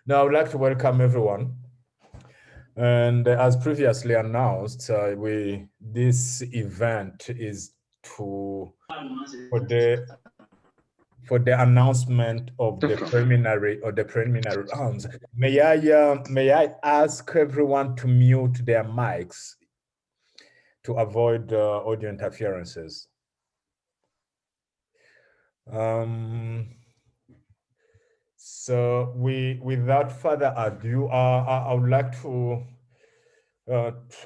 Now, I would like to welcome everyone. And as previously announced, this event is to for the for the announcement of the preliminary rounds. May I ask everyone to mute their mics to avoid audio interferences? So without further ado, I would like to.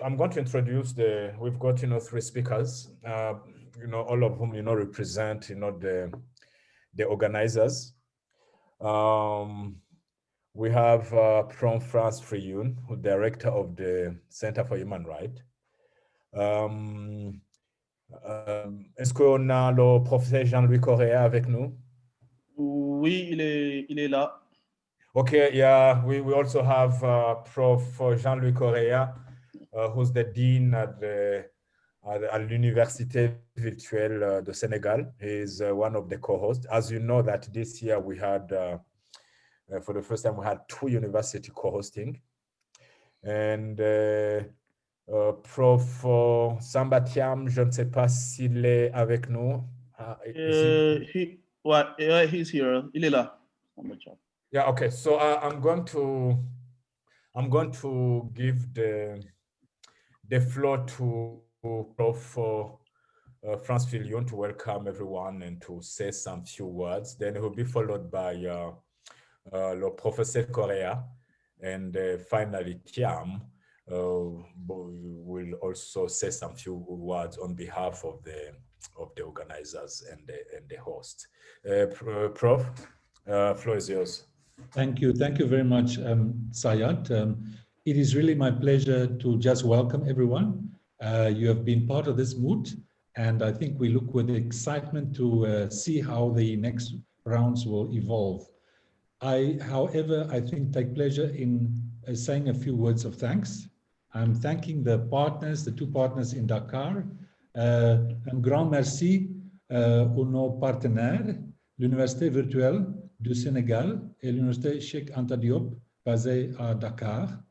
I'm going to introduce we've got, three speakers, all of whom, represent, the organizers. We have Franz Frioun, who director of the Center for Human Rights. Est-ce qu'on a le professeur Jean-Louis Correa avec nous? Oui, il est là. Okay, yeah, we also have Prof. Jean-Louis Correa, who's the dean at l'Université Virtuelle de Senegal. He's one of the co-hosts. As you know, that this year we had, for the first time, we had 2 university co-hosting. And Prof. Samba Thiam, je ne sais pas s'il est avec nous. He's here. Il est là. Yeah, okay. So I'm going to give the floor to Prof. Franz Frioun to welcome everyone and to say some few words. Then it will be followed by le Professor Correa, and finally Thiam will also say some few words on behalf of the organizers and the host. Prof, floor is yours. Thank you very much, Sayat. It is really my pleasure to just welcome everyone. You have been part of this moot, and I think we look with excitement to see how the next rounds will evolve. However, I think take pleasure in saying a few words of thanks. I'm thanking the partners, the 2 partners in Dakar. Un grand merci aux nos partenaires, l'Université virtuelle du Sénégal et l'Université Cheikh Anta Diop, basée à Dakar.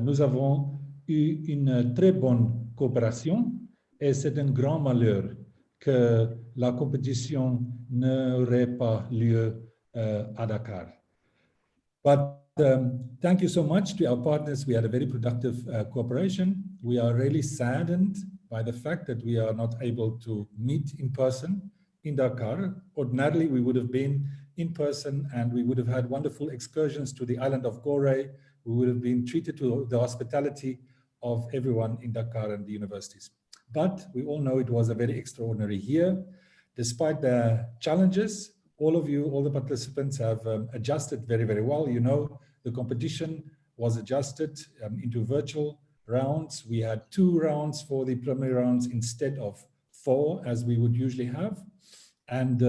Nous avons eu une très bonne coopération et c'est un grand malheur que la compétition n'aurait pas lieu à Dakar. But thank you so much to our partners. We had a very productive cooperation. We are really saddened by the fact that we are not able to meet in person in Dakar. Ordinarily, we would have been in person and we would have had wonderful excursions to the island of Gorée. We would have been treated to the hospitality of everyone in Dakar and the universities. But we all know it was a very extraordinary year. Despite the challenges, all of you, all the participants have adjusted very, very well. You know, the competition was adjusted into virtual rounds. We had 2 rounds for the preliminary rounds instead of 4, as we would usually have. And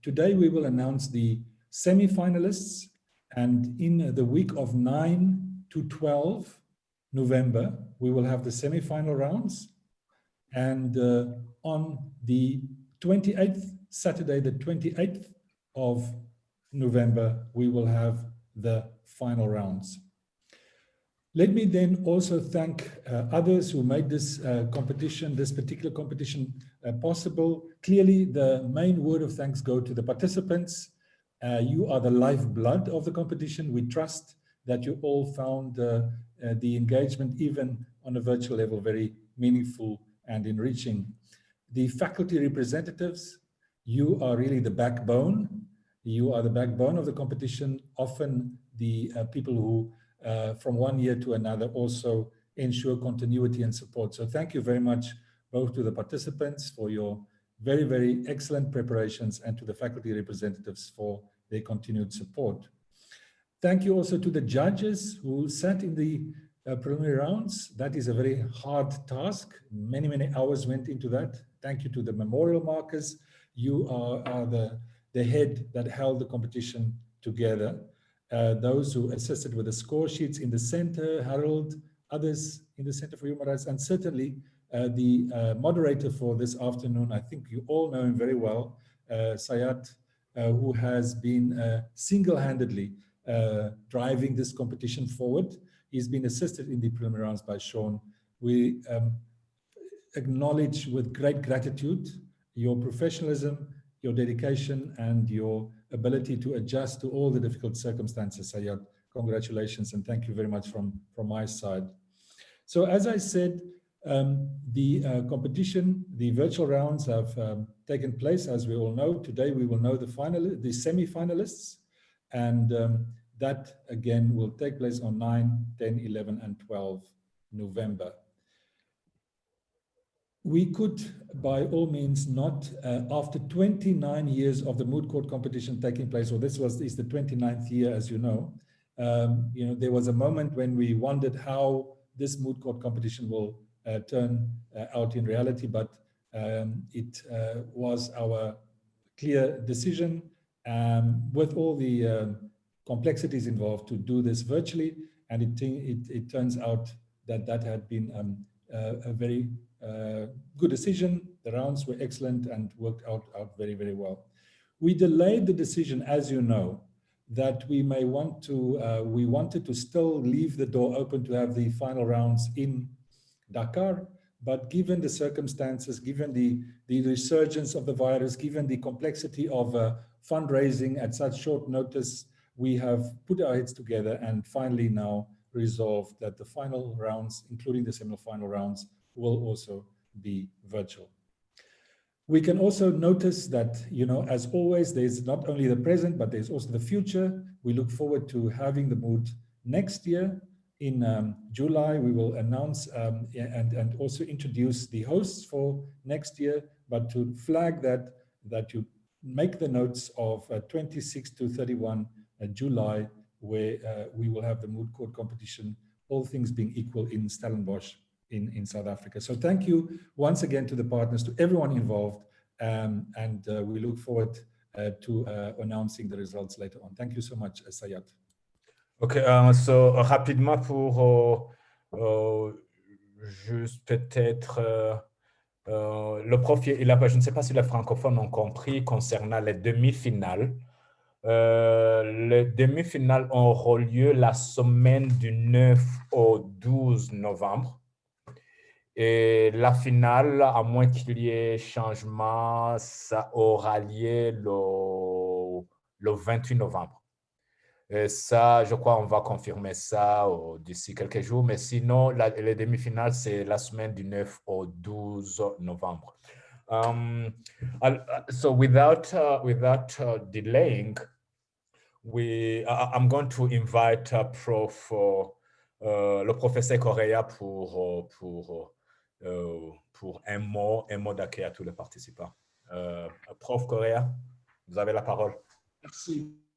today we will announce the semi-finalists. And in the week of 9 to 12 November, we will have the semi-final rounds. And on the 28th, Saturday, the 28th of November, we will have the final rounds. Let me then also thank others who made this competition, this particular competition possible. Clearly, the main word of thanks go to the participants. You are the lifeblood of the competition. We trust that you all found the engagement, even on a virtual level, very meaningful and enriching. The faculty representatives, you are really the backbone. You are the backbone of the competition. Often the people who from one year to another also ensure continuity and support. So thank you very much both to the participants for your very, very excellent preparations and to the faculty representatives for their continued support. Thank you also to the judges who sat in the preliminary rounds. That is a very hard task. Many, many hours went into that. Thank you to the memorial markers. You are the head that held the competition together. Those who assisted with the score sheets in the center, Harold, others in the Center for Human Rights, and certainly the moderator for this afternoon. I think you all know him very well, Sayat, who has been single-handedly driving this competition forward. He's been assisted in the preliminary rounds by Sean. We acknowledge with great gratitude your professionalism, your dedication, and your ability to adjust to all the difficult circumstances. Sayat, congratulations, and thank you very much from my side. So as I said, the competition, the virtual rounds have taken place, as we all know. Today we will know the semi-finalists, and that again will take place on 9, 10, 11, and 12 November. We could, by all means, not, after 29 years of the moot court competition taking place, or this is the 29th year, as you know, there was a moment when we wondered how this moot court competition will turn out in reality, but it was our clear decision, with all the complexities involved, to do this virtually, and it turns out that had been a very good decision. The rounds were excellent and worked out very, very well. We delayed the decision, as you know, that we wanted to still leave the door open to have the final rounds in Dakar, but given the circumstances, given the resurgence of the virus, given the complexity of fundraising at such short notice, we have put our heads together and finally now resolved that the final rounds, including the semi-final rounds, will also be virtual. We can also notice that, as always, there's not only the present, but there's also the future. We look forward to having the moot next year. In July, we will announce and also introduce the hosts for next year, but to flag that you make the notes of 26 to 31 July, where we will have the moot court competition, all things being equal, in Stellenbosch in South Africa. So thank you once again to the partners, to everyone involved, and we look forward to announcing the results later on. Thank you so much, Sayat. Ok, so rapidement pour juste peut-être le prof, je ne sais pas si les francophones ont compris concernant les demi-finales. Les demi-finales auront lieu la semaine du 9 au 12 novembre. Et la finale, à moins qu'il y ait changement, ça aura lieu le 28 novembre. Et ça, je crois, on va confirmer ça d'ici quelques jours. Mais sinon, les demi-finales, c'est la semaine du 9 au 12 novembre. So without delaying, I'm going to invite le professeur Correa pour un mot d'accueil à tous les participants. Prof Correa, vous avez la parole.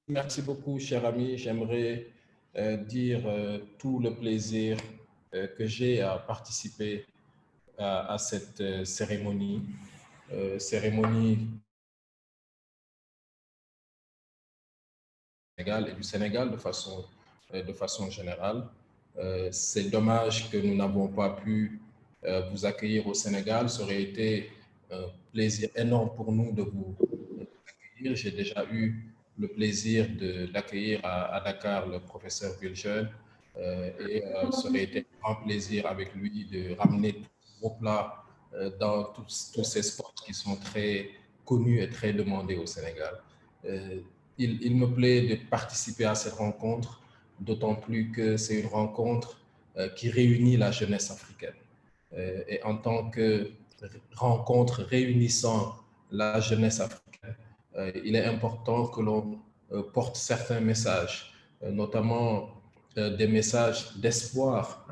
Merci beaucoup, cher ami. J'aimerais dire tout le plaisir que j'ai à participer à cette cérémonie. Cérémonie et du Sénégal de façon générale. C'est dommage que nous n'avons pas pu vous accueillir au Sénégal. Ça aurait été un plaisir énorme pour nous de vous accueillir. J'ai déjà eu le plaisir d'accueillir à Dakar le professeur Guljeune et ça aurait été un grand plaisir avec lui de ramener tous vos plats dans tous ces sports qui sont très connus et très demandés au Sénégal. Il me plaît de participer à cette rencontre, d'autant plus que c'est une rencontre qui réunit la jeunesse africaine. Et en tant que rencontre réunissant la jeunesse africaine, il est important que l'on porte certains messages, notamment des messages d'espoir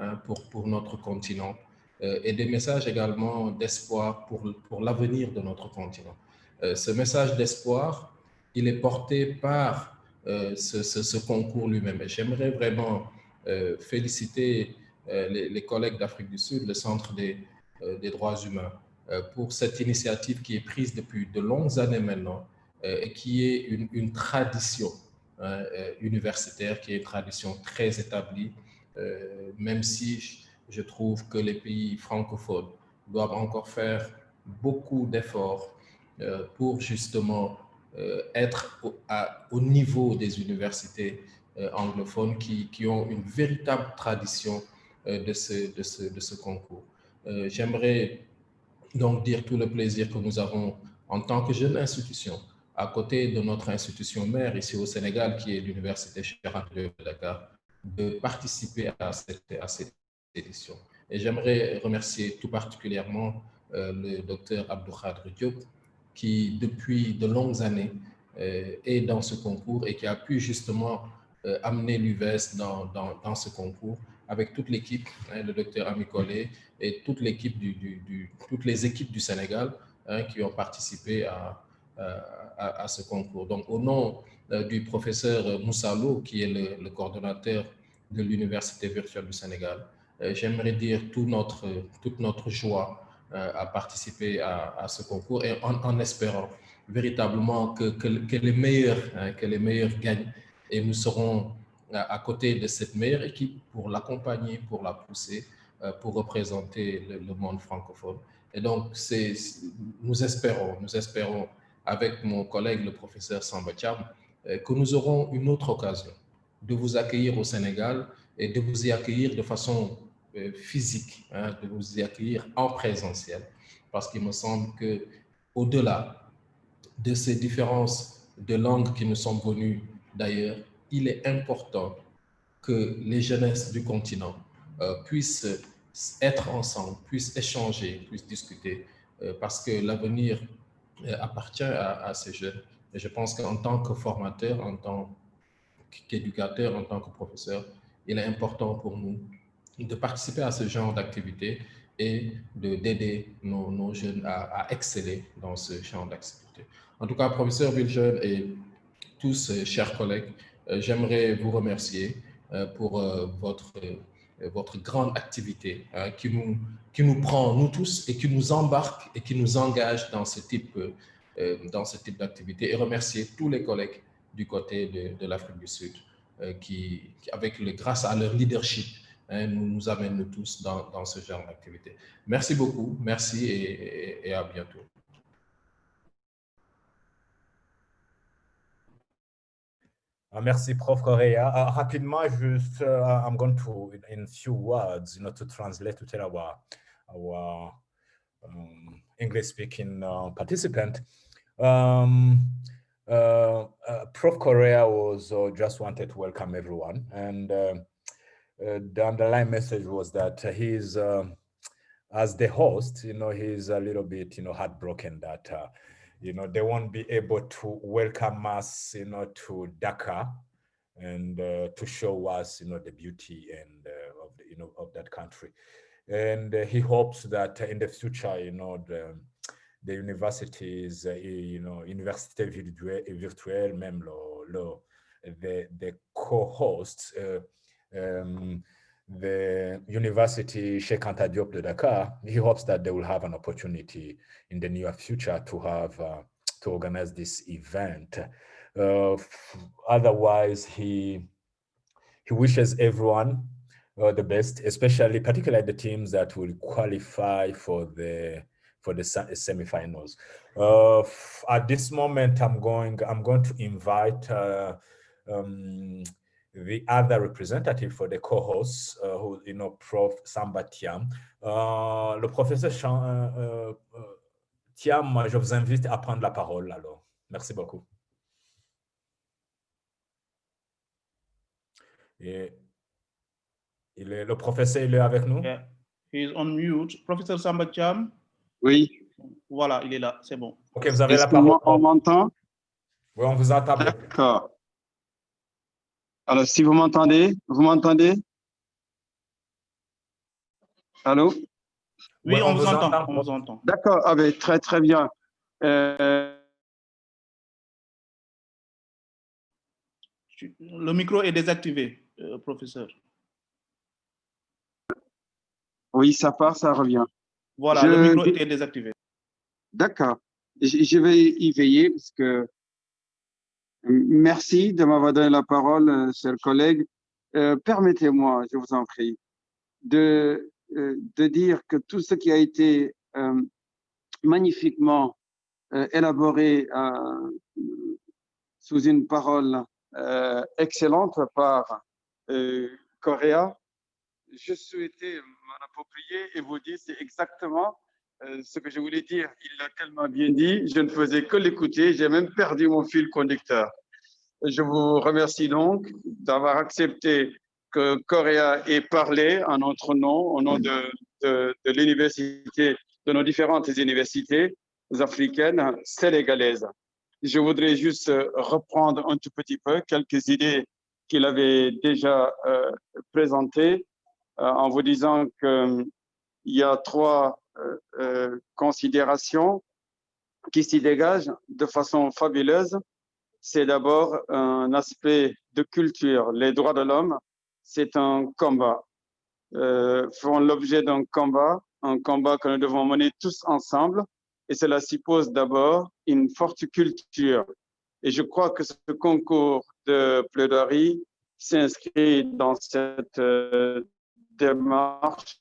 pour notre continent et des messages également d'espoir pour l'avenir de notre continent. Ce message d'espoir, il est porté par ce concours lui-même. Et j'aimerais vraiment féliciter les collègues d'Afrique du Sud, le Centre des droits humains, pour cette initiative qui est prise depuis de longues années maintenant et qui est une tradition universitaire, qui est une tradition très établie, même si je trouve que les pays francophones doivent encore faire beaucoup d'efforts pour justement être au niveau des universités anglophones qui ont une véritable tradition de ce concours. J'aimerais donc dire tout le plaisir que nous avons en tant que jeune institution, à côté de notre institution mère ici au Sénégal, qui est l'Université Cheikh Anta Diop de Dakar, de participer à cette édition. Et j'aimerais remercier tout particulièrement le docteur Abdou Khadre Diop, qui depuis de longues années est dans ce concours et qui a pu justement amener l'UVS dans ce concours avec toute l'équipe, le docteur Ami Collé et toute l'équipe toutes les équipes du Sénégal qui ont participé à ce concours. Donc, au nom du professeur Moussa Lo, qui est le coordonnateur de l'Université virtuelle du Sénégal, j'aimerais dire toute notre joie à participer à ce concours et en espérant véritablement que les meilleurs gagnent et nous serons à côté de cette meilleure équipe pour l'accompagner, pour la pousser, pour représenter le monde francophone. Et donc, nous espérons avec mon collègue, le professeur Samba Thiam, que nous aurons une autre occasion de vous accueillir au Sénégal et de vous y accueillir de façon physique, de vous y accueillir en présentiel, parce qu'il me semble qu'au-delà de ces différences de langues qui nous sont venues d'ailleurs, il est important que les jeunesses du continent puissent être ensemble, puissent échanger, puissent discuter, parce que l'avenir appartient à ces jeunes. Et je pense qu'en tant que formateur, en tant qu'éducateur, en tant que professeur, il est important pour nous de participer à ce genre d'activité et d'aider nos jeunes à exceller dans ce genre d'activité. En tout cas, professeur Villejeune et tous chers collègues, j'aimerais vous remercier pour votre grande activité qui nous prend, nous tous, et qui nous embarque et qui nous engage dans ce type d'activité, et remercier tous les collègues du côté de l'Afrique du Sud qui, grâce à leur leadership, nous amènent nous tous dans ce genre d'activité. Merci beaucoup, merci et à bientôt. Merci, Prof. Correa. Rapidement, just I'm going to, in few words, to translate to tell our English-speaking participant. Prof. Correa was just wanted to welcome everyone, and the underlying message was that he's, as the host, he's a little bit, heartbroken that they won't be able to welcome us, to Dakar, and to show us, the beauty and of that country. And he hopes that in the future, the universities, Université Virtuelle, même the co-hosts, the University Cheikh Anta Diop de Dakar, he hopes that they will have an opportunity in the near future to have to organize this event. Otherwise, he wishes everyone the best, particularly the teams that will qualify for the semifinals. At this moment, I'm going to invite the other representative for the co-hosts, who, Prof. Samba Thiam. Le professeur Thiam, je vous invite à prendre la parole alors. Merci beaucoup. Et le professeur, il est avec nous? Yeah. He is on mute. Professeur Samba Thiam. Oui. Voilà, il est là, c'est bon. Ok, vous avez la parole. On m'entend? Oui, on vous entend. D'accord. Alors, si vous m'entendez? Allô? Oui, Ouais, on vous entend. On vous entend. D'accord, très très bien. Le micro est désactivé, professeur. Oui, ça part, ça revient. Voilà, le micro était désactivé. D'accord. Je vais y veiller parce que merci de m'avoir donné la parole, chers collègues. Permettez-moi, je vous en prie, de dire que tout ce qui a été magnifiquement élaboré sous une parole excellente par Correa. Je souhaitais m'en approprier et vous dire, c'est exactement ce que je voulais dire. Il l'a tellement bien dit, je ne faisais que l'écouter, j'ai même perdu mon fil conducteur. Je vous remercie donc d'avoir accepté que Correa ait parlé en notre nom, au nom de l'université, de nos différentes universités africaines sénégalaises. Je voudrais juste reprendre un tout petit peu quelques idées qu'il avait déjà présentées en vous disant qu'il y a trois considérations qui s'y dégagent de façon fabuleuse. C'est d'abord un aspect de culture. Les droits de l'homme, c'est un combat, font l'objet d'un combat que nous devons mener tous ensemble. Et cela suppose d'abord une forte culture. Et je crois que ce concours de plaidoirie s'inscrit dans cette démarche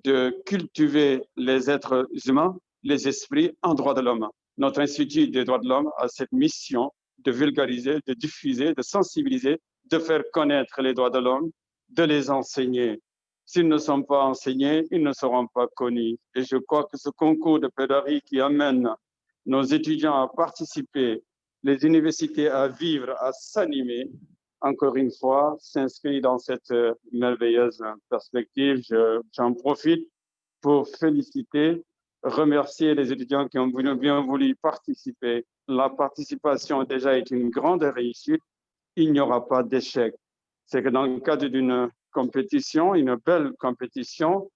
de cultiver les êtres humains, les esprits en droits de l'homme. Notre Institut des droits de l'homme a cette mission de vulgariser, de diffuser, de sensibiliser, de faire connaître les droits de l'homme, de les enseigner. S'ils ne sont pas enseignés, ils ne seront pas connus. Et je crois que ce concours de plaidoirie qui amène nos étudiants à participer, les universités à vivre, à s'animer, encore une fois, s'inscrit dans cette merveilleuse perspective. J'en profite pour féliciter, remercier les étudiants qui ont bien voulu participer. La participation déjà est une grande réussite. Il n'y aura pas d'échec. C'est que dans le cadre d'une compétition, une belle compétition,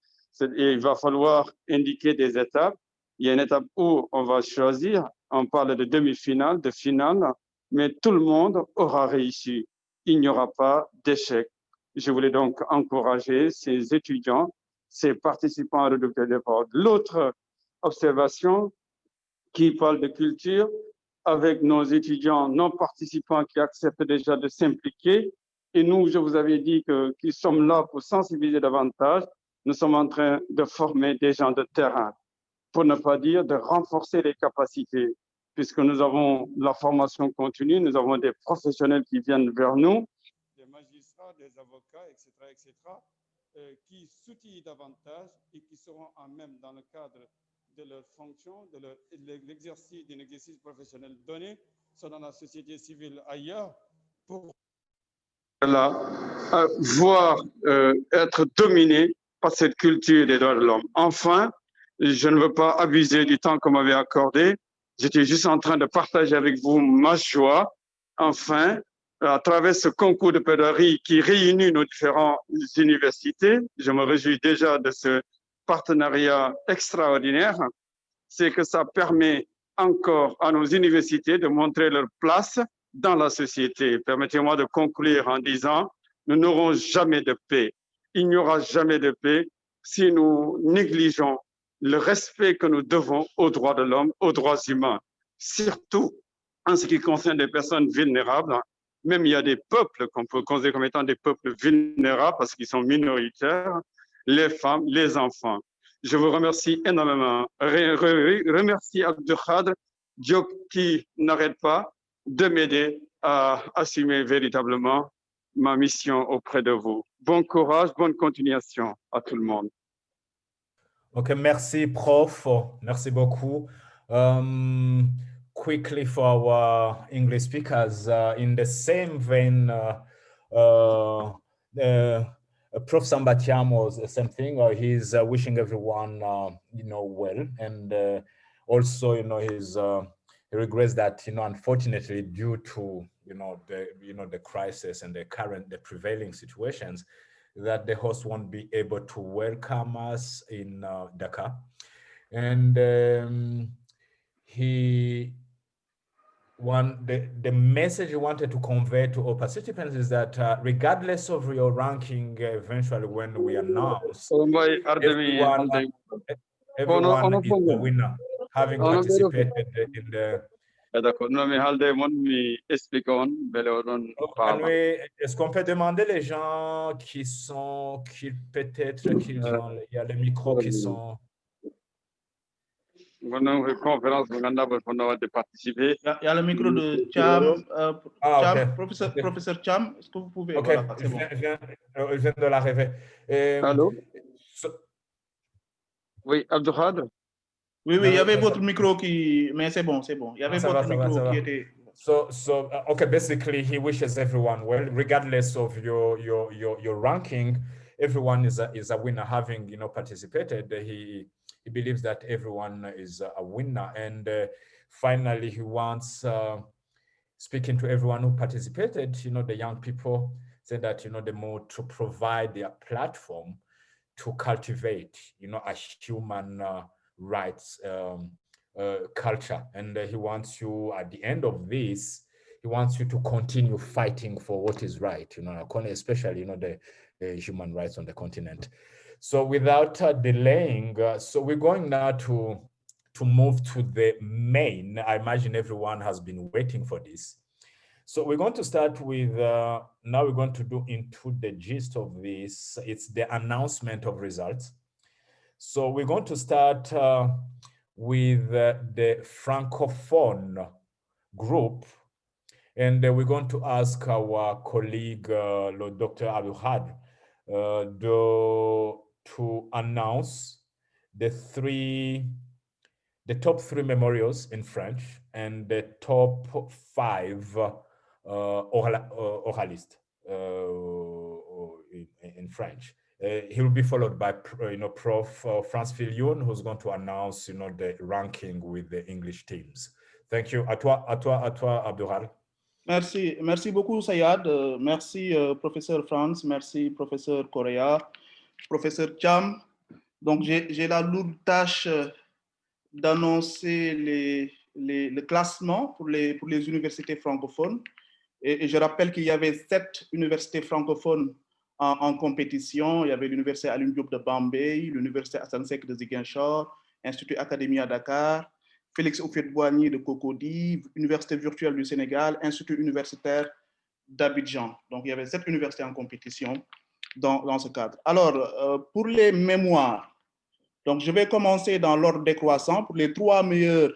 il va falloir indiquer des étapes. Il y a une étape où on va choisir, on parle de demi-finale, de finale, mais tout le monde aura réussi. Il n'y aura pas d'échec. Je voulais donc encourager ces étudiants, ces participants à redoubler l'effort. L'autre observation qui parle de culture, avec nos étudiants non participants qui acceptent déjà de s'impliquer, et nous, je vous avais dit qu'ils sommes là pour sensibiliser davantage. Nous sommes en train de former des gens de terrain, pour ne pas dire de renforcer les capacités, puisque nous avons la formation continue, nous avons des professionnels qui viennent vers nous, des magistrats, des avocats, etc., qui s'outillent davantage et qui seront en même dans le cadre de leur fonction, de l'exercice d'un exercice professionnel donné, soit dans la société civile ailleurs, pour voir être dominé par cette culture des droits de l'homme. Enfin, je ne veux pas abuser du temps qu'on m'avait accordé. J'étais juste en train de partager avec vous ma joie. Enfin, à travers ce concours de plaidoirie qui réunit nos différentes universités, je me réjouis déjà de ce partenariat extraordinaire, c'est que ça permet encore à nos universités de montrer leur place dans la société. Permettez-moi de conclure en disant, nous n'aurons jamais de paix. Il n'y aura jamais de paix si nous négligeons le respect que nous devons aux droits de l'homme, aux droits humains, surtout en ce qui concerne les personnes vulnérables. Même il y a des peuples qu'on peut considérer comme étant des peuples vulnérables parce qu'ils sont minoritaires, les femmes, les enfants. Je vous remercie énormément. Remercie Abdelkhadr Diop qui n'arrête pas de m'aider à assumer véritablement ma mission auprès de vous. Bon courage, bonne continuation à tout le monde. Ok, merci, Prof. Merci beaucoup. Quickly for our English speakers, in the same vein, Prof. Sambatiamo, same thing. He's wishing everyone, well, and also, he regrets that, unfortunately, due to, the crisis and the prevailing situations, that the host won't be able to welcome us in Dakar. And the message he wanted to convey to all participants is that regardless of your ranking, eventually when we announce, everyone is a winner, having participated in the... Est-ce qu'on peut demander les gens qui peut-être qu'ils ont, il y a les micros qui sont... conférence de participer. Il y a le micro de Cham. Ah, Cham, ok. professeur Cham, est-ce que vous pouvez... Ok, Voilà, c'est bon. il vient de l'arriver. Allô? Oui, Abdoukhad? Oui, il y avait votre micro qui... Mais c'est bon, c'est bon. Il y avait votre micro qui était... Okay, basically, he wishes everyone well, regardless of your ranking. Everyone is a winner, having participated. He believes that everyone is a winner, and finally, he wants speaking to everyone who participated. The young people said that the more to provide their platform to cultivate, a human rights culture, and he wants you at the end of this. He wants you to continue fighting for what is right, especially the human rights on the continent. So without delaying, so we're going now to move to the main. I imagine everyone has been waiting for this. So we're going to start with, now we're going to do into the gist of this. It's the announcement of results. So we're going to start with the Francophone group. And we're going to ask our colleague, Dr. Abdoukhad, to announce the top 3 memorials in French and the top 5 oralistes in French. He will be followed by Prof. Franz Filion, who's going to announce the ranking with the English teams. Thank you. À toi, Abdoukhad. Merci beaucoup, Sayad. Merci, professeur Franz. Merci, professeur Correa, professeur Cham. Donc, j'ai la lourde tâche d'annoncer le classement pour les universités francophones. Et je rappelle qu'il y avait 7 universités francophones en compétition. Il y avait l'université Alioune Diop de Bambey, l'université Assane Seck de Ziguinchor, Institut Académie à Dakar, Félix Houphouët-Boigny de Cocody, Université virtuelle du Sénégal, Institut universitaire d'Abidjan. Donc, il y avait 7 universités en compétition dans ce cadre. Alors, pour les mémoires, donc je vais commencer dans l'ordre décroissant pour les 3 meilleures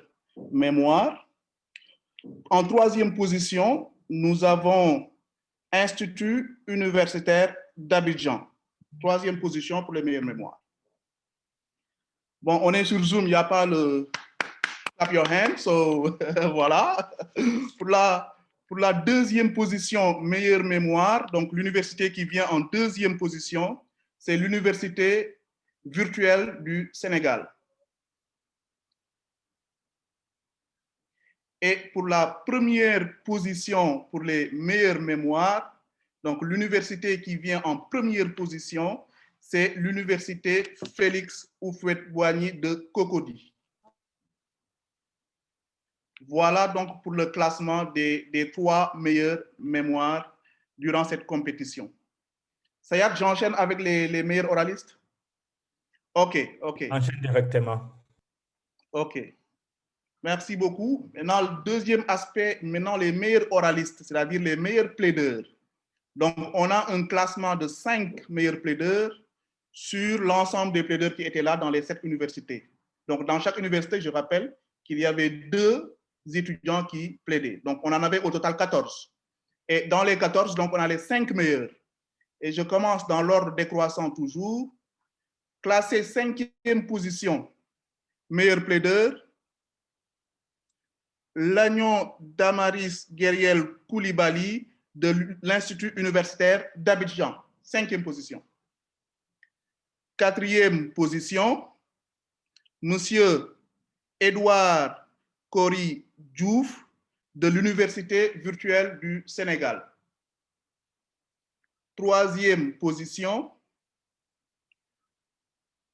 mémoires. En 3e position, nous avons Institut universitaire d'Abidjan. 3e position pour les meilleures mémoires. Bon, on est sur Zoom, il n'y a pas le clap your hands, so voilà. Pour la 2e position, meilleure mémoire, donc l'université qui vient en 2e position, c'est l'université virtuelle du Sénégal. Et pour la 1re position pour les meilleures mémoires, donc l'université qui vient en 1re position, c'est l'université Félix Houphouët-Boigny de Cocody. Voilà donc pour le classement des 3 meilleures mémoires durant cette compétition. Sayad, j'enchaîne avec les meilleurs oralistes? OK. Enchaîne directement. OK. Merci beaucoup. Maintenant, le 2e aspect, maintenant les meilleurs oralistes, c'est-à-dire les meilleurs plaideurs. Donc, on a un classement de 5 meilleurs plaideurs sur l'ensemble des plaideurs qui étaient là dans les 7 universités. Donc, dans chaque université, je rappelle qu'il y avait 2 étudiants qui plaidaient. Donc, on en avait au total 14. Et dans les 14, donc, on a les 5 meilleurs. Et je commence dans l'ordre décroissant toujours. Classé 5e position, meilleur plaideur, Lagnon Damaris Gueriel Koulibaly de l'Institut universitaire d'Abidjan, 5e position. 4e position, Monsieur Edouard Kori Diouf de l'Université virtuelle du Sénégal. 3e position,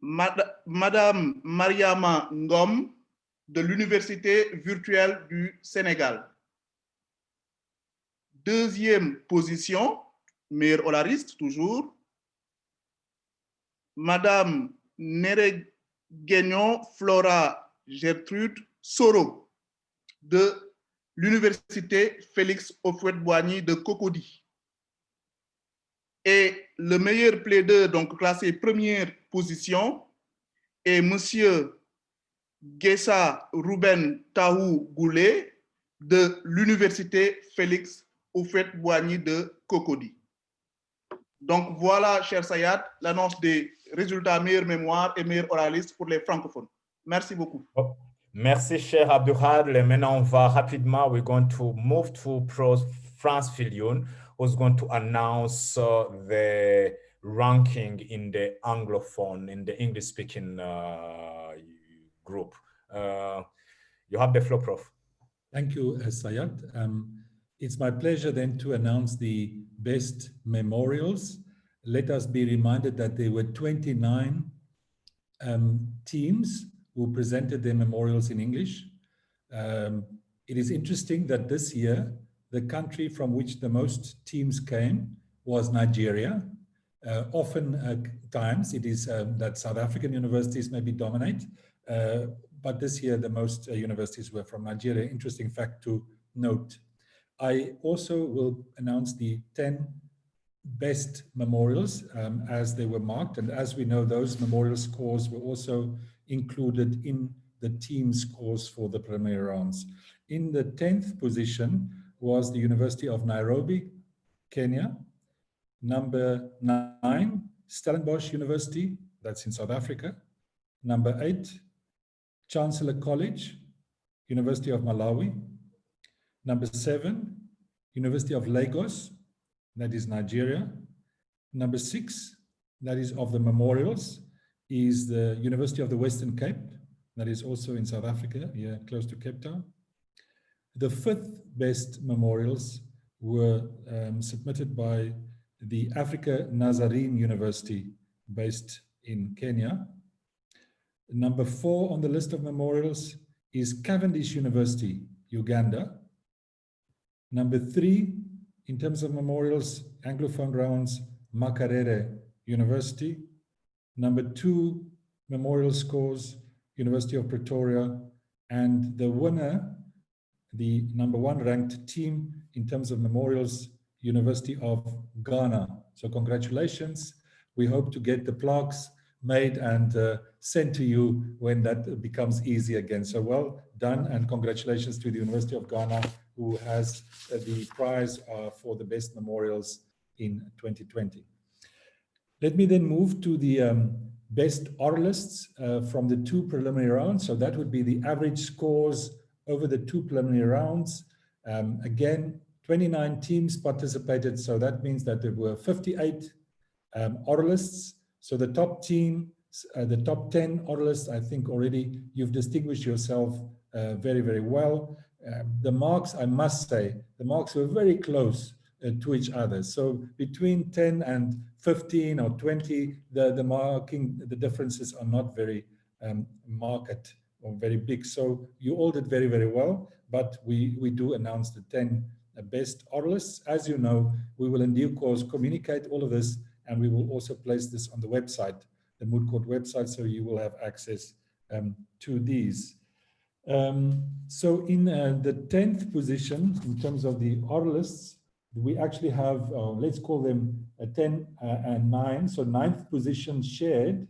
Madame Mariama Ngom de l'Université virtuelle du Sénégal. 2e position, meilleure oraliste toujours, Madame Nereguignon Flora Gertrude Soro de l'Université Félix Houphouët-Boigny de Cocody. Et le meilleur plaideur, donc classé 1re position, est Monsieur Gessa Ruben Tahou Goulet de l'Université Félix Houphouët-Boigny de Cocody. Donc voilà, cher Sayad, l'annonce des résultats meilleure mémoire et meilleur oraliste pour les francophones. Merci beaucoup. Oh, merci, cher Abdouhad. Maintenant, on va rapidement, we're going to move to France Filioun, who's going to announce the ranking in the Anglophone, in the English-speaking group. You have the floor, Prof. Thank you, Sayad. It's my pleasure then to announce the best memorials. Let us be reminded that there were 29 teams who presented their memorials in English. It is interesting that this year, the country from which the most teams came was Nigeria. Often times it is that South African universities maybe dominate, but this year the most universities were from Nigeria. Interesting fact to note. I also will announce the 10 best memorials as they were marked. And as we know, those memorial scores were also included in the team scores for the preliminary rounds. In the 10th position was the University of Nairobi, Kenya. Number 9, Stellenbosch University, that's in South Africa. Number 8, Chancellor College, University of Malawi. Number 7, University of Lagos, that is Nigeria. Number 6, that is of the memorials, is the University of the Western Cape, that is also in South Africa, here close to Cape Town. The 5th best memorials were submitted by the Africa Nazarene University based in Kenya. Number 4 on the list of memorials is Cavendish University, Uganda. Number 3, in terms of memorials, Anglophone rounds, Makerere University. Number 2, memorial scores, University of Pretoria. And the winner, the number 1 ranked team in terms of memorials, University of Ghana. So congratulations. We hope to get the plaques made and sent to you when that becomes easy again. So well done and congratulations to the University of Ghana, who has the prize for the best memorials in 2020. Let me then move to the best oralists from the 2 preliminary rounds. So that would be the average scores over the 2 preliminary rounds. Again, 29 teams participated, so that means that there were 58 oralists. So the top team, the top 10 oralists, I think already you've distinguished yourself very, very well. The marks, I must say, the marks were very close to each other. So between 10 and 15 or 20, the differences are not very marked or very big. So you all did very, very well, but we do announce the 10 best oralists. As you know, we will in due course communicate all of this, and we will also place this on the website, the Moot Court website, so you will have access to these. So in the 10th position, in terms of the oralists, we actually have, let's call them 10 and 9. So 9th position shared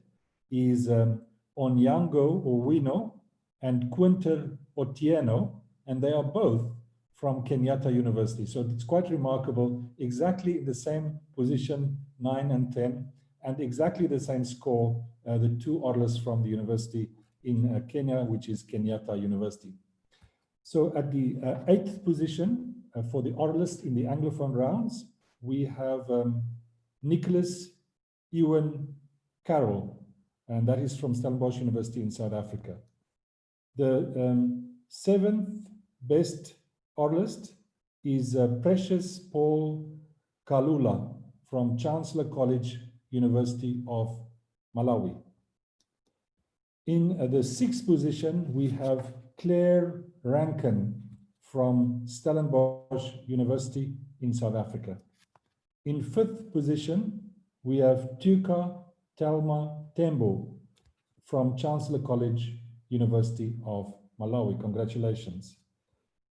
is Onyango Owino and Quinter Otieno, and they are both from Kenyatta University. So it's quite remarkable, exactly the same position, 9 and 10, and exactly the same score, the 2 oralists from the university in Kenya, which is Kenyatta University. So at the 8th position for the oralist in the Anglophone rounds, we have Nicholas Ewan Carroll, and that is from Stellenbosch University in South Africa. The 7th best oralist is Precious Paul Kalula from Chancellor College, University of Malawi. In the 6th position, we have Claire Rankin from Stellenbosch University in South Africa. In 5th position, we have Tuka Telma Tembo from Chancellor College, University of Malawi. Congratulations.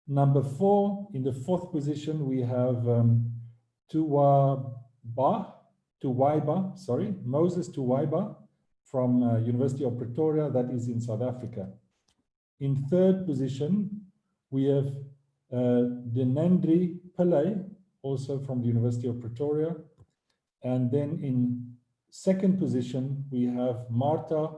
Number 4, in the 4th position, we have Moses Tuwaiba from University of Pretoria, that is in South Africa. In third position, we have Denendri Pillay, also from the University of Pretoria. And then in second position, we have Martha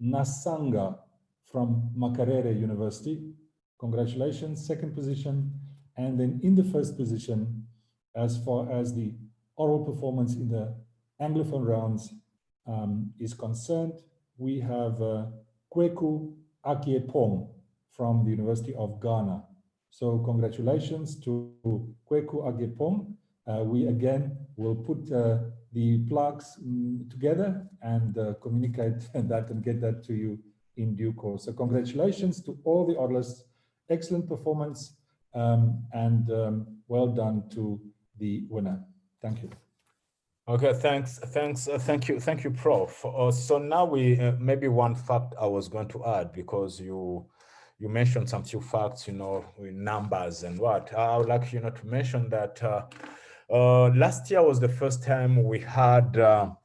Nasanga from Makerere University. Congratulations, second position. And then in the first position, as far as the oral performance in the Anglophone rounds is concerned, we have Kweku Akiepong from the University of Ghana. So congratulations to Kweku Akiepong. We again will put the plaques together and communicate that and get that to you in due course. So congratulations to all the oralists, excellent performance, and well done to the winner. Thank you. Okay, thank you, Prof. So now we maybe one fact I was going to add, because you mentioned some few facts, with numbers and what. I would like to mention that last year was the first time we had a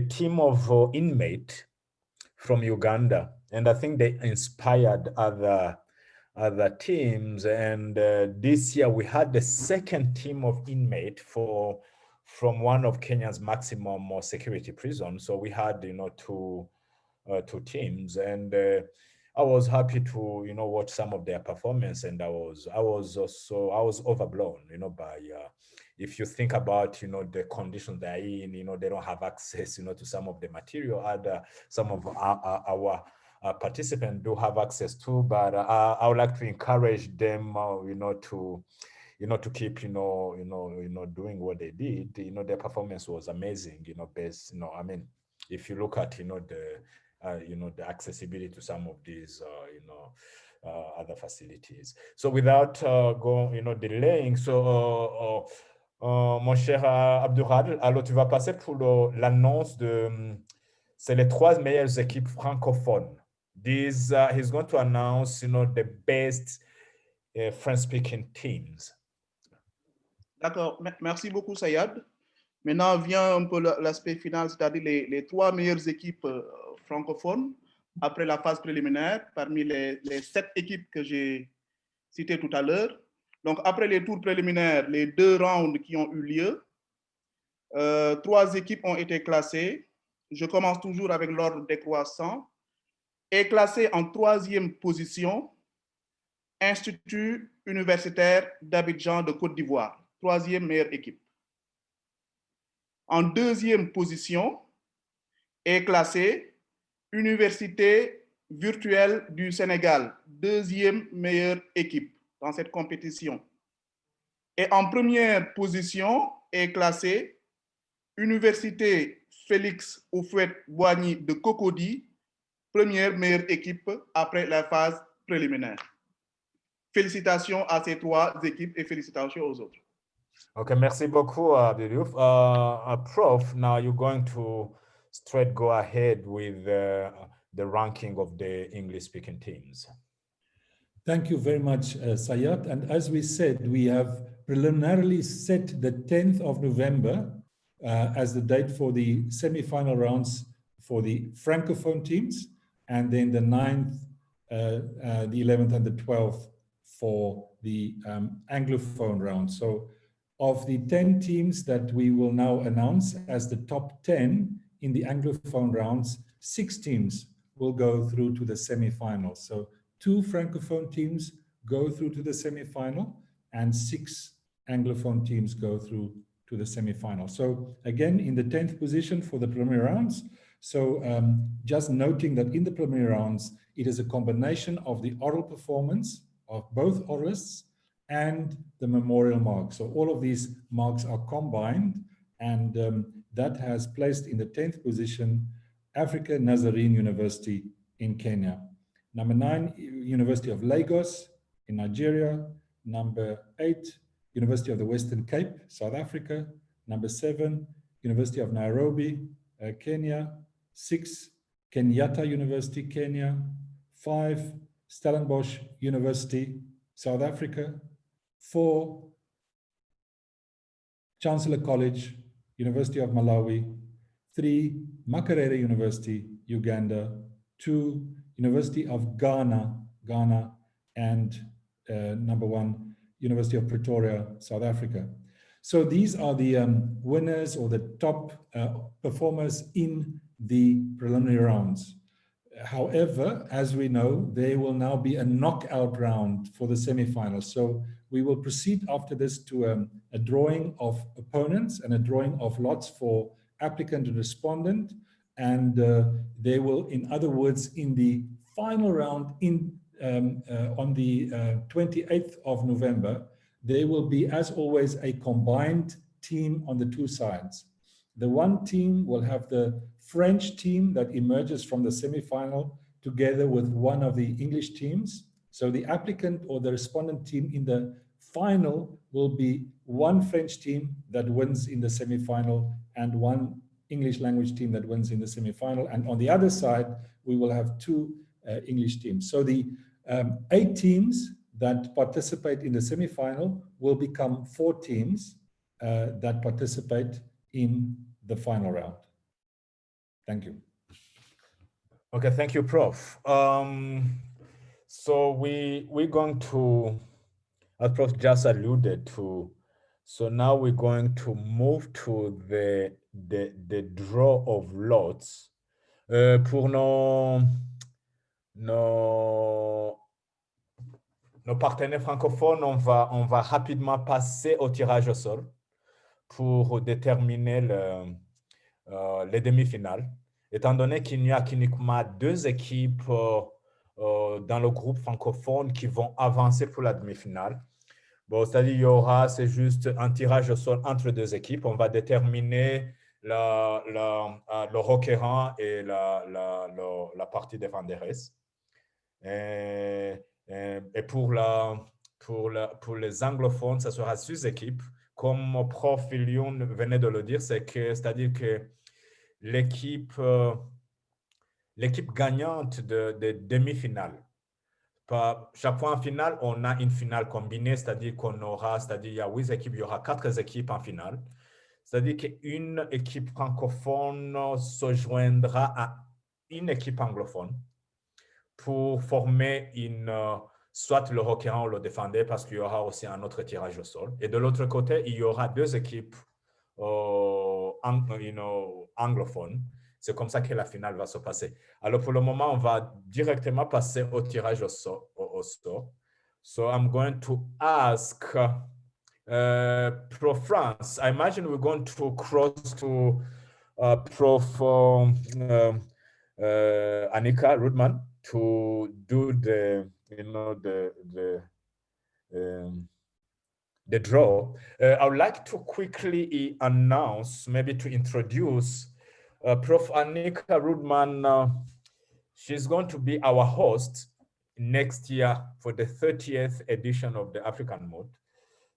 team of inmates from Uganda, and I think they inspired other teams. And this year we had the second team of inmates from one of Kenya's maximum security prisons. So we had two teams, and I was happy to watch some of their performance, and I was overblown by if you think about the conditions they're in. They don't have access to some of the material some of our participants do have access to, but I would like to encourage them to keep doing what they did. Their performance was amazing, based I mean, if you look at the accessibility to some of these other facilities. So without delaying, so mon cher Abdurrahman, alors tu vas passer pour l'annonce c'est les 3 meilleures équipes francophones. He's going to announce the best French-speaking teams. D'accord, merci beaucoup Sayad. Maintenant vient un peu l'aspect final, c'est-à-dire les 3 meilleures équipes francophones après la phase préliminaire, parmi les 7 équipes que j'ai citées tout à l'heure. Donc après les tours préliminaires, les 2 rounds qui ont eu lieu, 3 équipes ont été classées. Je commence toujours avec l'ordre décroissant. Est classé en 3e position Institut universitaire d'Abidjan de Côte d'Ivoire, 3e meilleure équipe. En 2e position est classée Université virtuelle du Sénégal, 2e meilleure équipe dans cette compétition. Et en 1re position est classée Université Félix Houphouët-Boigny de Cocody, 1re meilleure équipe après la phase préliminaire. Félicitations à ces 3 équipes et félicitations aux autres. Okay, merci beaucoup, Abdiouf. Prof, now you're going to straight go ahead with the ranking of the English-speaking teams. Thank you very much, Sayat. And as we said, we have preliminarily set the 10th of November as the date for the semi-final rounds for the Francophone teams, and then the 9th, the 11th and the 12th for the Anglophone round. So of the 10 teams that we will now announce as the top 10 in the Anglophone rounds, 6 teams will go through to the semi-final. So 2 Francophone teams go through to the semi-final, and 6 Anglophone teams go through to the semi-final. So again, in the 10th position for the preliminary rounds. So just noting that in the preliminary rounds, it is a combination of the oral performance of both oralists and the memorial marks. So all of these marks are combined, and that has placed in the 10th position Africa Nazarene University in Kenya. Number 9, University of Lagos in Nigeria. Number 8, University of the Western Cape, South Africa. Number 7, University of Nairobi, Kenya. 6, Kenyatta University, Kenya. 5, Stellenbosch University, South Africa. 4, Chancellor College, University of Malawi. 3, Makerere University, Uganda. 2, University of Ghana, and number 1, University of Pretoria, South Africa. So these are the winners or the top performers in the preliminary rounds. However, as we know, there will now be a knockout round for the semifinals. So we will proceed after this to a drawing of opponents and a drawing of lots for applicant and respondent. And they will, in other words, in the final round on the 28th of November, there will be, as always, a combined team on the two sides. The one team will have the French team that emerges from the semifinal together with one of the English teams. So the applicant or the respondent team in the final will be one French team that wins in the semifinal and one English language team that wins in the semifinal. And on the other side, we will have two English teams. So the 8 teams that participate in the semifinal will become 4 teams that participate in the final round. Thank you. Okay, thank you, Prof. So we're going to, as Prof just alluded to, so now we're going to move to the draw of lots. Pour nos partenaires francophones, on va rapidement passer au tirage au sort pour déterminer les demi-finales, étant donné qu'il n'y a qu'uniquement 2 équipes dans le groupe francophone qui vont avancer pour la demi-finale. Bon, c'est-à-dire il y aura, c'est juste un tirage au sort entre 2 équipes. On va déterminer le requérant et la partie des Wanderers. Et pour les anglophones, ça sera 6 équipes. Comme Prof Lyon venait de le dire, c'est-à-dire que l'équipe gagnante de demi-finale. Chaque fois en finale, on a une finale combinée, c'est-à-dire il y a 8 équipes, il y aura 4 équipes en finale. C'est-à-dire qu'une équipe francophone se joindra à une équipe anglophone pour former soit le requérant ou le défendeur, parce qu'il y aura aussi un autre tirage au sol. Et de l'autre côté, il y aura 2 équipes anglophones. C'est comme ça que la finale va se passer. Alors, pour le moment, on va directement passer au tirage au sort. So, I'm going to ask Prof France. I imagine we're going to cross to Prof Annika Rudman to do the draw. I would like to quickly announce, maybe to introduce Prof. Annika Rudman. She's going to be our host next year for the 30th edition of the African Mood.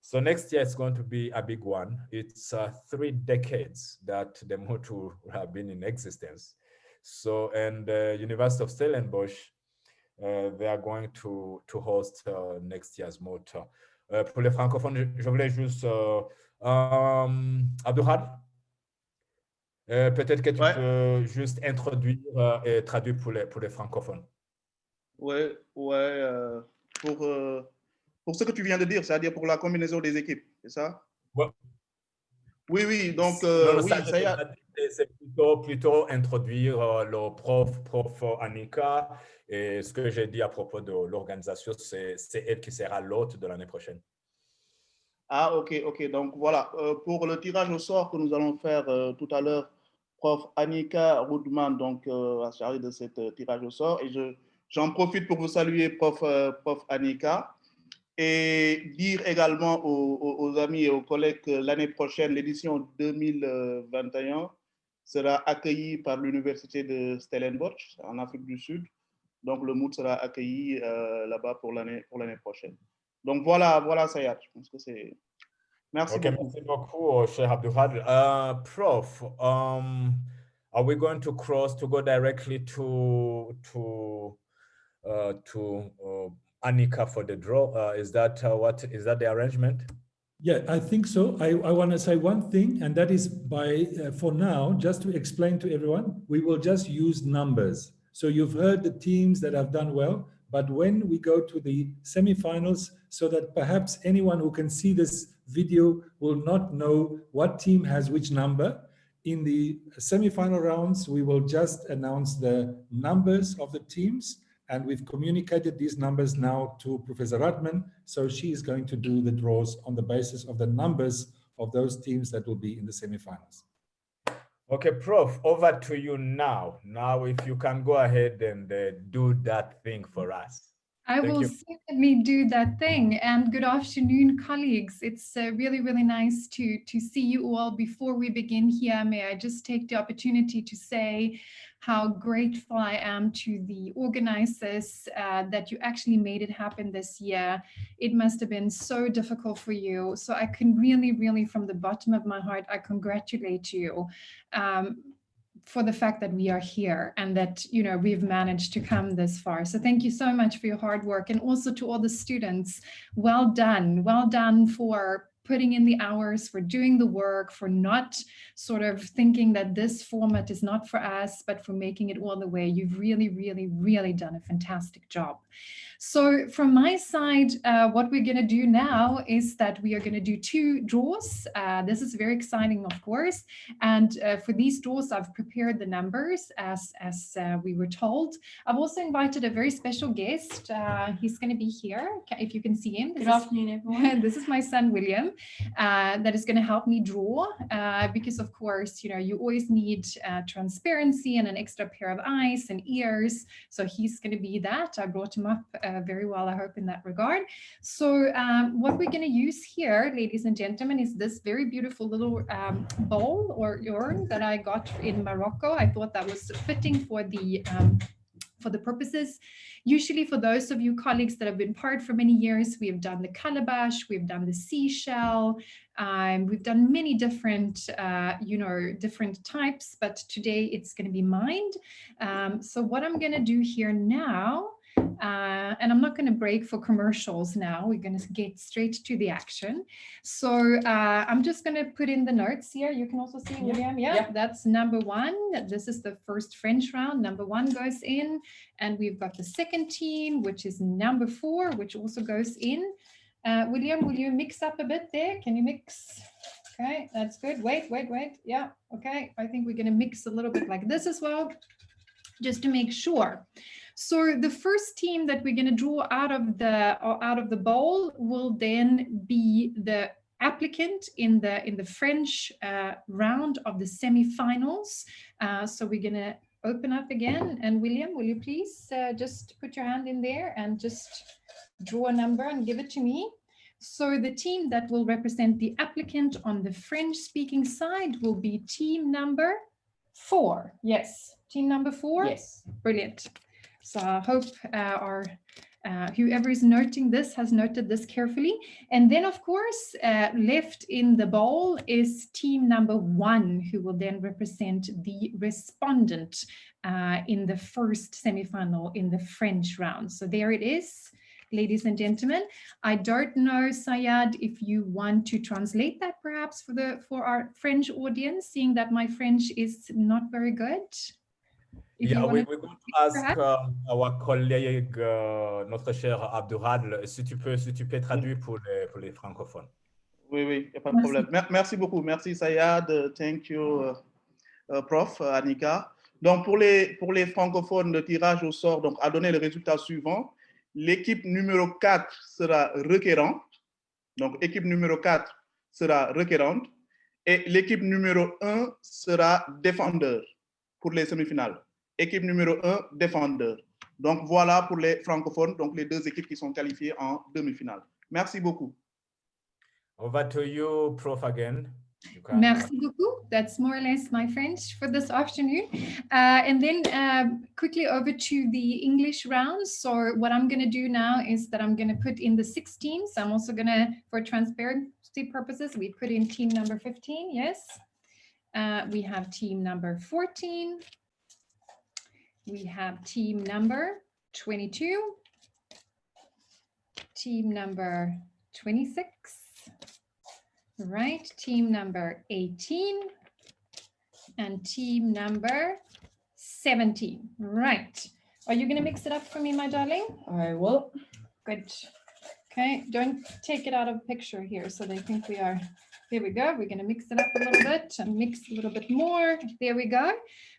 So next year it's going to be a big one. It's 3 decades that the Mood will have been in existence. So, and the University of Stellenbosch, they are going to host next year's Mood. Pour les francophones, je voulais juste Abdouhad, peut-être que tu peux juste introduire et traduire pour les francophones. Pour ce que tu viens de dire, c'est-à-dire pour la combinaison des équipes, c'est ça? Ouais. Oui, donc c'est plutôt introduire le prof Annika, et ce que j'ai dit à propos de l'organisation, c'est elle qui sera l'hôte de l'année prochaine. Ah, ok. Donc voilà, pour le tirage au sort que nous allons faire tout à l'heure, Prof Annika Rudman va se charger de ce tirage au sort, et j'en profite pour vous saluer, Prof Annika, et dire également aux amis et aux collègues que l'année prochaine, l'édition 2021 sera accueillie par l'Université de Stellenbosch en Afrique du Sud. Donc le Mood sera accueilli là-bas pour l'année prochaine. Donc voilà, Sayat, je pense que c'est... Merci beaucoup. Merci beaucoup, cher Abdouhad. Prof, are we going to go directly to Annika for the draw? Is that the arrangement? Yeah, I think so. I want to say one thing, and that is for now, just to explain to everyone, we will just use numbers. So you've heard the teams that have done well, but when we go to the semifinals, so that perhaps anyone who can see this video will not know what team has which number, in the semifinal rounds, we will just announce the numbers of the teams, and we've communicated these numbers now to Professor Radman, so she is going to do the draws on the basis of the numbers of those teams that will be in the semifinals. Okay, Prof, over to you now. Now, if you can go ahead and do that thing for us. I will certainly do that thing. And good afternoon, colleagues. It's really, really nice to see you all. Before we begin here, may I just take the opportunity to say how grateful I am to the organizers that you actually made it happen this year. It must have been so difficult for you. So I can really, really, from the bottom of my heart, I congratulate you. For the fact that we are here and that, you know, we've managed to come this far. So thank you so much for your hard work, and also to all the students. Well done for putting in the hours, for doing the work, for not sort of thinking that this format is not for us, but for making it all the way. You've really, really, really done a fantastic job. So from my side, what we're going to do now is that we are going to do 2 draws. This is very exciting, of course. And for these draws, I've prepared the numbers as we were told. I've also invited a very special guest. He's going to be here, if you can see him. Good afternoon, everyone. This is my son, William, that is going to help me draw because, of course, you know, you always need transparency and an extra pair of eyes and ears. So he's going to be that. I brought him up very well, I hope, in that regard. So what we're going to use here, ladies and gentlemen, is this very beautiful little bowl or urn that I got in Morocco. I thought that was fitting for the purposes. Usually for those of you colleagues that have been part for many years, we have done the calabash, we've done the seashell, we've done many different, different types, but today it's going to be mined. So what I'm going to do here now, and I'm not going to break for commercials now. We're going to get straight to the action. So I'm just going to put in the notes here. You can also see, William. Yeah, that's number 1. This is the first French round. Number 1 goes in. And we've got the second team, which is number 4, which also goes in. William, will you mix up a bit there? Can you mix? Okay, that's good. Wait. Yeah, okay. I think we're going to mix a little bit like this as well, just to make sure. So the first team that we're going to draw out of the bowl will then be the applicant in the French round of the semifinals. So we're going to open up again. And William, will you please just put your hand in there and just draw a number and give it to me? So the team that will represent the applicant on the French-speaking side will be team number 4. Yes, team number 4. Yes. Brilliant. So I hope whoever is noting this has noted this carefully. And then, of course, left in the bowl is team number 1, who will then represent the respondent in the first semifinal in the French round. So there it is, ladies and gentlemen. I don't know, Sayad, if you want to translate that perhaps for our French audience, seeing that my French is not very good. Yeah, we're going to ask our colleague, notre cher Abdouradl, si tu peux traduire pour les francophones. Oui, il n'y a pas de problème. Merci beaucoup. Merci, Sayad. Thank you, Prof. Annika. Donc, pour les francophones, le tirage au sort a donné le résultat suivant. L'équipe numéro 4 sera requérante. Donc, équipe numéro 4 sera requérante. Et l'équipe numéro 1 sera défendeur pour les semi-finales. Équipe numéro 1, défendeur. Donc, voilà pour les francophones, donc les 2 équipes qui sont qualifiées en demi-finale. Merci beaucoup. Over to you, Prof, again. Merci beaucoup. That's more or less my French for this afternoon. And then quickly over to the English round. So what I'm going to do now is that I'm going to put in the 6 teams. I'm also going to, for transparency purposes, we put in team number 15. Yes. We have team number 14. We have team number 22. Team number 26. Right, team number 18 and team number 17. Right. Are you going to mix it up for me, my darling? I will. Good. Okay, don't take it out of picture here so they think we are. Here we go. We're going to mix it up a little bit and mix a little bit more. There we go.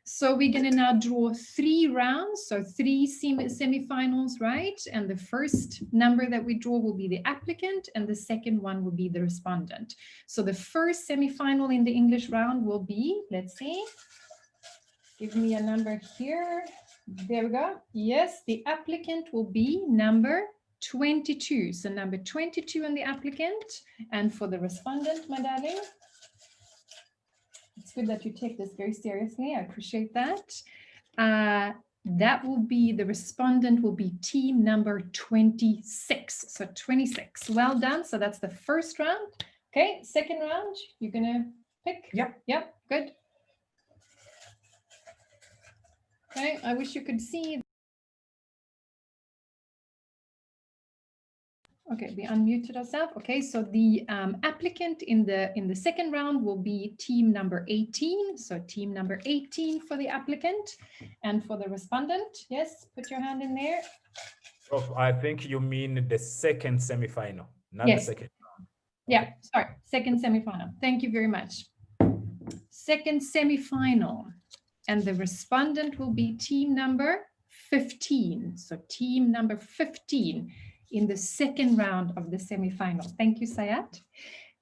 So we're going to now draw 3 rounds, so 3 semifinals, right? And the first number that we draw will be the applicant, and the second one will be the respondent. So the first semifinal in the English round will be, let's see, give me a number here. There we go. Yes, the applicant will be number 22. So number 22 on the applicant, and for the respondent, my darling. It's good that you take this very seriously. I appreciate that. That will be, the respondent will be team number 26. So 26. Well done. So that's the first round. Okay, second round, you're gonna pick? Yep. Yep, good. Okay, I wish you could see. Okay, we unmuted ourselves. Okay, so the applicant in the second round will be team number 18. So team number 18 for the applicant, and for the respondent. Yes, put your hand in there. Prof, I think you mean the second semifinal, not Yes. the second. Yeah, sorry, second semifinal. Thank you very much. Second semifinal, and the respondent will be team number 15. So team number 15 in the second round of the semifinal. Thank you, Sayat.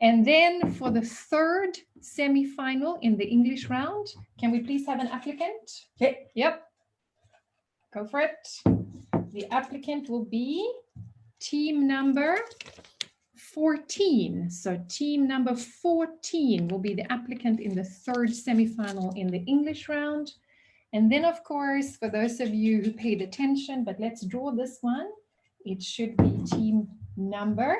And then for the third semifinal in the English round, can we please have an applicant? Okay. Yep. Go for it. The applicant will be team number 14. So team number 14 will be the applicant in the third semifinal in the English round. And then, of course, for those of you who paid attention, but let's draw this one. It should be team number,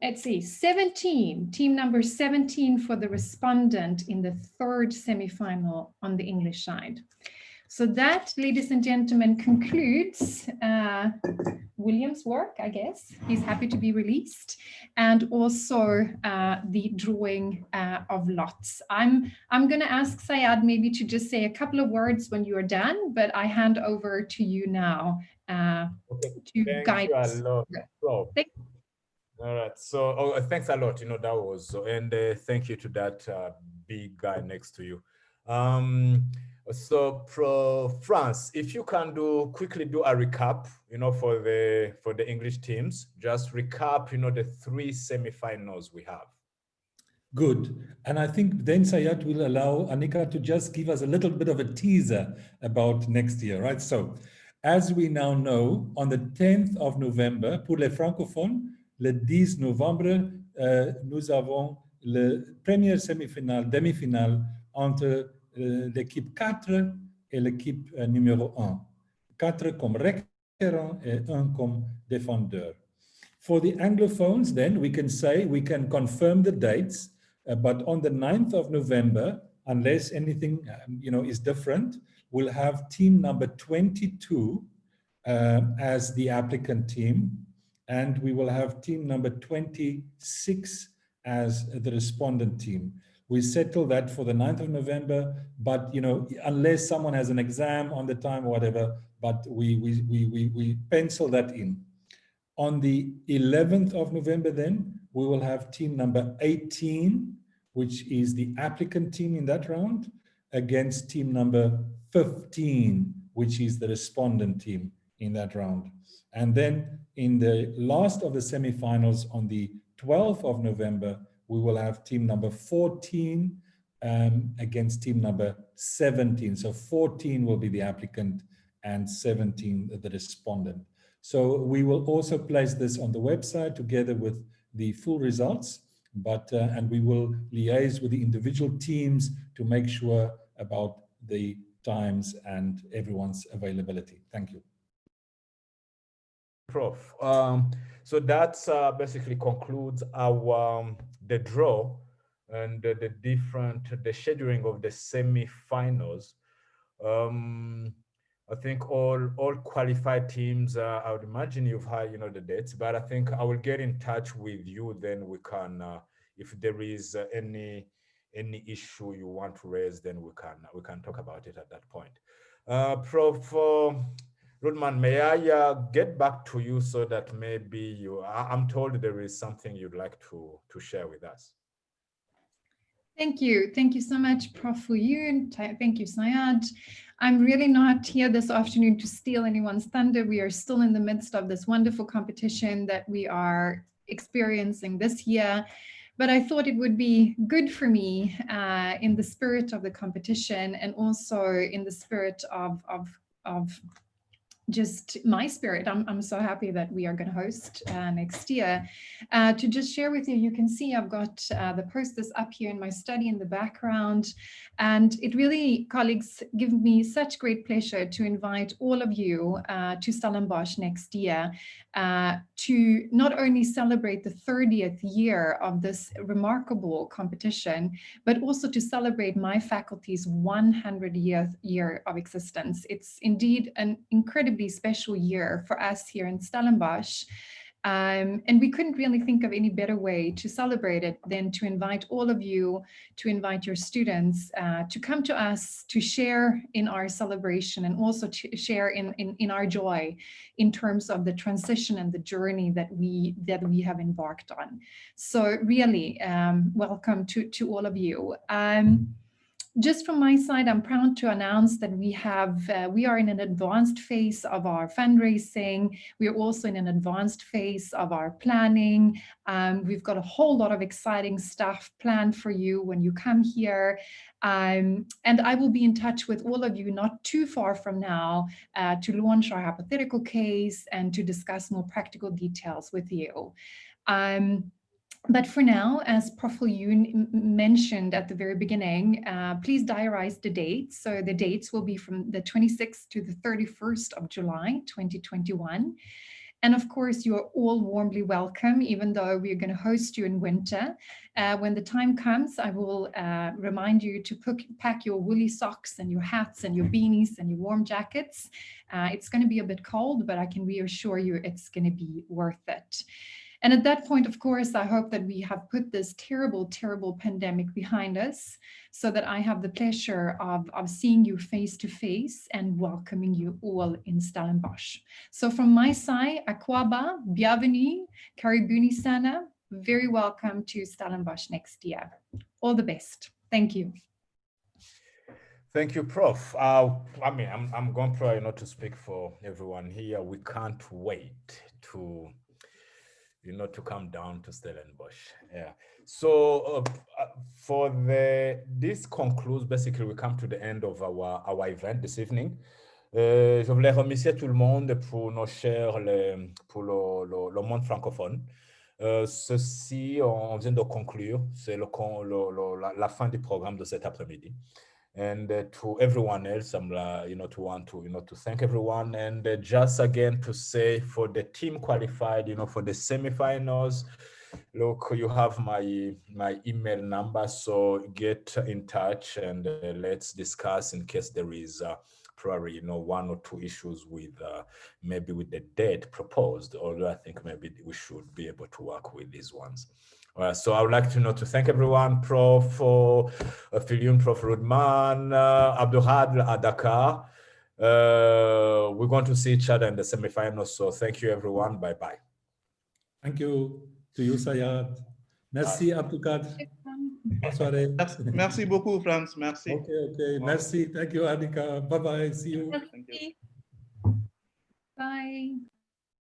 let's see, 17. Team number 17 for the respondent in the third semifinal on the English side. So that, ladies and gentlemen, concludes William's work, I guess. He's happy to be released, and also the drawing of lots. I'm going to ask Sayad maybe to just say a couple of words when you are done, but I hand over to you now to guide us. Thank you a lot. Prof. All right. So thanks a lot. That was, and thank you to that big guy next to you. So France, if you can quickly do a recap, for the English teams, just recap, the 3 semifinals we have. Good. And I think then Sayat will allow Annika to just give us a little bit of a teaser about next year, right? So as we now know, on the 10th of November, pour les francophones, le 10 novembre, nous avons le premier demi-finale entre l'équipe 4 et l'équipe numéro 1. 4 comme récurrent et 1 comme défendeur. For the Anglophones, then, we can confirm the dates, but on the 9th of November, unless anything is different, we'll have team number 22 as the applicant team, and we will have team number 26 as the respondent team. We settle that for the 9th of November, but unless someone has an exam on the time or whatever, but we pencil that in. On the 11th of November, then, we will have team number 18, which is the applicant team in that round, against team number 15, which is the respondent team in that round. And then in the last of the semifinals on the 12th of November, we will have team number 14 against team number 17. So 14 will be the applicant and 17 the respondent. So we will also place this on the website together with the full results, and we will liaise with the individual teams to make sure about the times and everyone's availability. Thank you. Prof. So that basically concludes our the draw and the scheduling of the semifinals. I think all qualified teams, I would imagine you've had, the dates, but I think I will get in touch with you. Then we can, if there is any, any issue you want to raise, then we can talk about it at that point. Prof. Rudman, may I get back to you so that maybe I'm told there is something you'd like to share with us. Thank you. Thank you so much, Prof. Fouyoun. Thank you, Sayad. I'm really not here this afternoon to steal anyone's thunder. We are still in the midst of this wonderful competition that we are experiencing this year. But I thought it would be good for me in the spirit of the competition and also in the spirit of just my spirit. I'm so happy that we are going to host next year. To just share with you, you can see I've got the posters up here in my study in the background. And it really, colleagues, give me such great pleasure to invite all of you to Stellenbosch next year to not only celebrate the 30th year of this remarkable competition, but also to celebrate my faculty's 100th year of existence. It's indeed an incredibly special year for us here in Stellenbosch. And we couldn't really think of any better way to celebrate it than to invite all of you, to invite your students to come to us, to share in our celebration and also to share in our joy in terms of the transition and the journey that we have embarked on. So really, welcome to all of you. Just from my side, I'm proud to announce that we are in an advanced phase of our fundraising. We are also in an advanced phase of our planning. We've got a whole lot of exciting stuff planned for you when you come here. And I will be in touch with all of you not too far from now to launch our hypothetical case and to discuss more practical details with you. But for now, as Prof. Fouyoun mentioned at the very beginning, please diarize the dates. So the dates will be from the 26th to the 31st of July, 2021. And of course, you are all warmly welcome, even though we're going to host you in winter. When the time comes, I will remind you to pack your woolly socks and your hats and your beanies and your warm jackets. It's going to be a bit cold, but I can reassure you it's going to be worth it. And at that point, of course, I hope that we have put this terrible, terrible pandemic behind us so that I have the pleasure of seeing you face to face and welcoming you all in Stellenbosch. So from my side, Akwaba, bienvenue, karibuni sana, very welcome to Stellenbosch next year. All the best. Thank you. Thank you, Prof. I mean, I'm going probably not to speak for everyone here. We can't wait to to come down to Stellenbosch. Yeah. So this concludes, basically, we come to the end of our event this evening. Je voulais remercier tout le monde pour nos chers, pour le monde francophone. Ceci, on vient de conclure, c'est la fin du programme de cet après-midi. And to everyone else, I'm to thank everyone, and just again to say for the team qualified, for the semifinals, look, you have my email number, so get in touch and let's discuss in case there is probably one or two issues with maybe with the date proposed, although I think maybe we should be able to work with these ones. So I would like to thank everyone, Prof. Fouyoun, Prof. Rudman, Abdulhad at Dakar. We're going to see each other in the semifinals. So thank you, everyone. Bye-bye. Thank you to you, Sayad. Merci, Abdulkader. Merci beaucoup, Franz. Merci. Okay. Merci. Thank you, Adika. Bye-bye. See you. Thank you. Bye.